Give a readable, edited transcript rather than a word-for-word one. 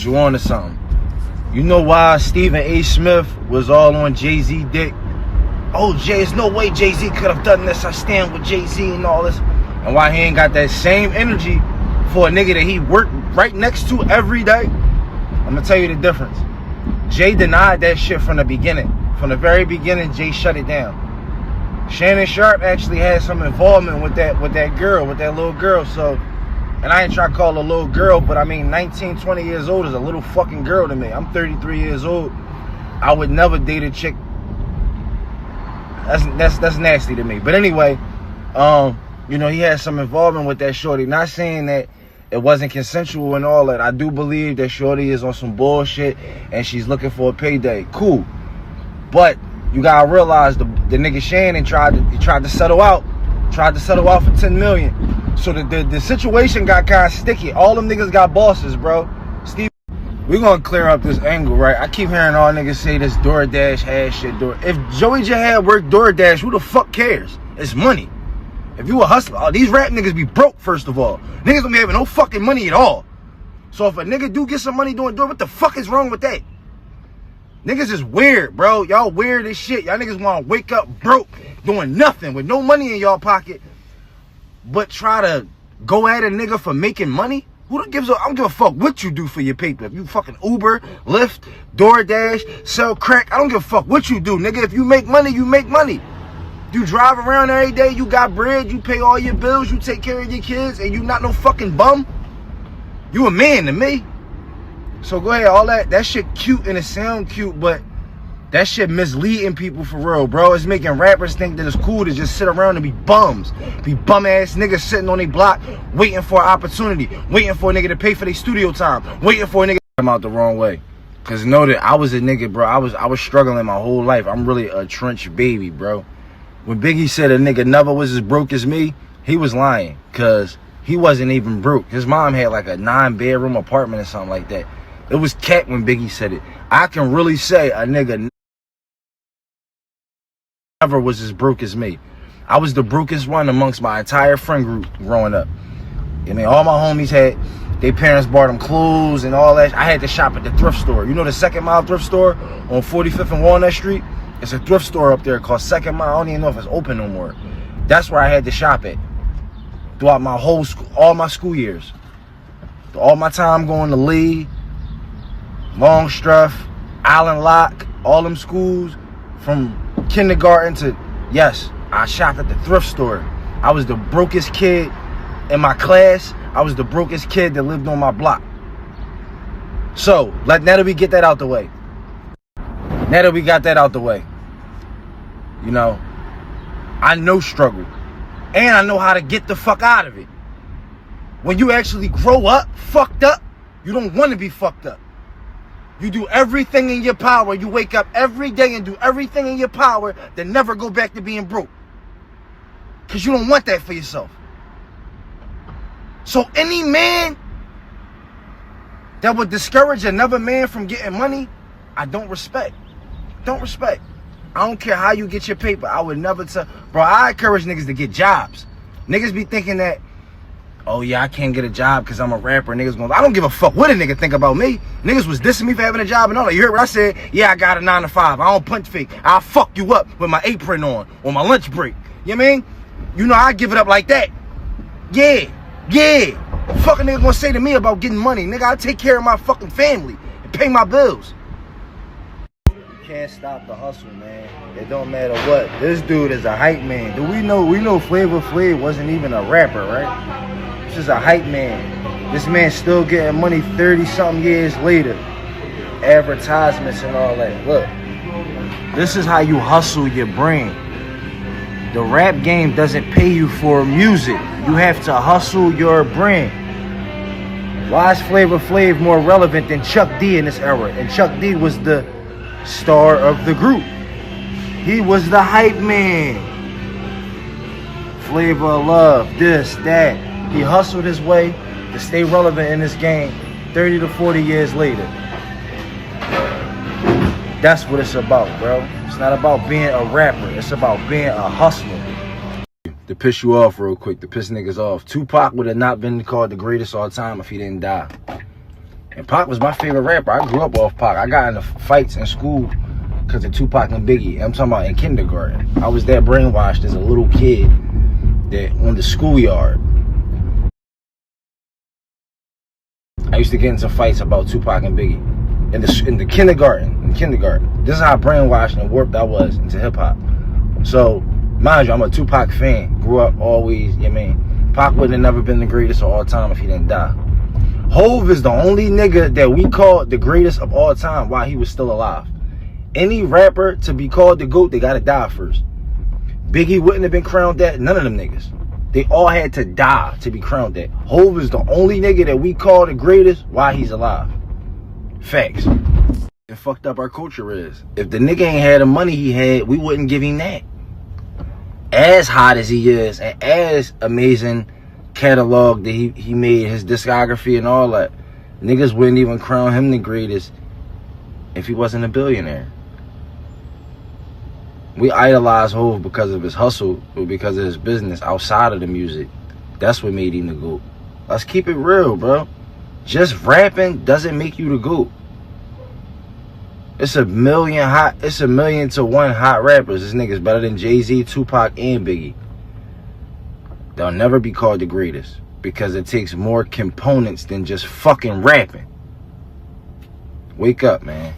you on to something. You know why Stephen A. Smith was all on Jay-Z dick? Oh, Jay, there's no way Jay-Z could have done this. I stand with Jay-Z and all this. And why he ain't got that same energy for a nigga that he worked right next to every day? I'm going to tell you the difference. Jay denied that shit from the beginning. From the very beginning, Jay shut it down. Shannon Sharp actually had some involvement with that little girl. So, and I ain't trying to call her a little girl, but I mean 19, 20 years old is a little fucking girl to me. I'm 33 years old. I would never date a chick. That's nasty to me. But anyway, you know, he had some involvement with that shorty. Not saying that it wasn't consensual and all that. I do believe that shorty is on some bullshit and she's looking for a payday. Cool. But you gotta realize the nigga Shannon tried to settle out. Tried to settle out for $10 million. So the situation got kind of sticky. All them niggas got bosses, bro. Steve, we're gonna clear up this angle, right? I keep hearing all niggas say this DoorDash ass shit. If Joey Jihad worked DoorDash, who the fuck cares? It's money. If you a hustler, these rap niggas be broke, first of all. Niggas don't be having no fucking money at all. So if a nigga do get some money doing what the fuck is wrong with that? Niggas is weird, bro. Y'all weird as shit. Y'all niggas want to wake up broke, doing nothing, with no money in y'all pocket, but try to go at a nigga for making money? I don't give a fuck what you do for your paper. If you fucking Uber, Lyft, DoorDash, sell crack, I don't give a fuck what you do, nigga. If you make money, you make money. You drive around every day, you got bread, you pay all your bills, you take care of your kids, and you not no fucking bum? You a man to me. So go ahead, all that shit cute and it sound cute, but that shit misleading people for real, bro. It's making rappers think that it's cool to just sit around and be bums. Be bum-ass niggas sitting on their block, waiting for an opportunity, waiting for a nigga to pay for their studio time, waiting for a nigga to come out the wrong way. Cause know that I was a nigga, bro. I was struggling my whole life. I'm really a trench baby, bro. When Biggie said a nigga never was as broke as me, he was lying. Cause he wasn't even broke. His mom had like a 9-bedroom apartment or something like that. It was cat when Biggie said it. I can really say a nigga never was as broke as me. I was the brokest one amongst my entire friend group growing up. I mean, all my homies had, their parents bought them clothes and all that. I had to shop at the thrift store. You know the Second Mile thrift store on 45th and Walnut Street? It's a thrift store up there called Second Mile. I don't even know if it's open no more. That's where I had to shop at throughout my whole school, all my school years. All my time going to Lee, Longstruth, Island Lock, all them schools from kindergarten to, yes, I shopped at the thrift store. I was the brokest kid in my class. I was the brokest kid that lived on my block. So, now that we get that out the way. Now that we got that out the way, you know, I know struggle. And I know how to get the fuck out of it. When you actually grow up fucked up, you don't want to be fucked up. You do everything in your power. You wake up every day and do everything in your power to never go back to being broke. Because you don't want that for yourself. So any man that would discourage another man from getting money, I don't respect. Don't respect. I don't care how you get your paper. I would never tell. Bro, I encourage niggas to get jobs. Niggas be thinking that, oh yeah, I can't get a job because I'm a rapper. Niggas going, I don't give a fuck what a nigga think about me. Niggas was dissing me for having a job and all that. You heard what I said? Yeah, I got a 9 to 5. I don't punch fake. I'll fuck you up with my apron on my lunch break. You know what I mean? You know, I give it up like that. Yeah. What fucking nigga gonna say to me about getting money? Nigga, I take care of my fucking family and pay my bills. Can't stop the hustle, man. It don't matter what. This dude is a hype man. Do we know Flavor Flav wasn't even a rapper, right? This is a hype man. This man's still getting money 30-something years later. Advertisements and all that. Look, this is how you hustle your brain. The rap game doesn't pay you for music. You have to hustle your brain. Why is Flavor Flav more relevant than Chuck D in this era? And Chuck D was the star of the group. He was the hype man. Flavor of Love, this, that. He hustled his way to stay relevant in this game 30 to 40 years later. That's what it's about, bro. It's not about being a rapper. It's about being a hustler. To piss you off real quick, to piss niggas off. Tupac would have not been called the greatest all time if he didn't die. And Pac was my favorite rapper. I grew up off Pac. I got into fights in school because of Tupac and Biggie. I'm talking about in kindergarten. I was that brainwashed as a little kid that on the schoolyard. I used to get into fights about Tupac and Biggie in the kindergarten. In kindergarten, this is how brainwashed and warped I was into hip hop. So, mind you, I'm a Tupac fan. Grew up always. You know what I mean, Pac would have never been the greatest of all time if he didn't die. Hov is the only nigga that we called the greatest of all time while he was still alive. Any rapper to be called the GOAT, they gotta die first. Biggie wouldn't have been crowned that. None of them niggas. They all had to die to be crowned that. Hov is the only nigga that we call the greatest while he's alive. Facts. And fucked up our culture is, if the nigga ain't had the money he had, we wouldn't give him that. As hot as he is, and as amazing catalog that he made, his discography and all that, niggas wouldn't even crown him the greatest if he wasn't a billionaire. We idolize Hov because of his hustle or because of his business outside of the music. That's what made him the GOAT. Let's keep it real, bro. Just rapping doesn't make you the GOAT. It's a million to one hot rappers. This nigga's better than Jay-Z, Tupac, and Biggie. They'll never be called the greatest because it takes more components than just fucking rapping. Wake up, man.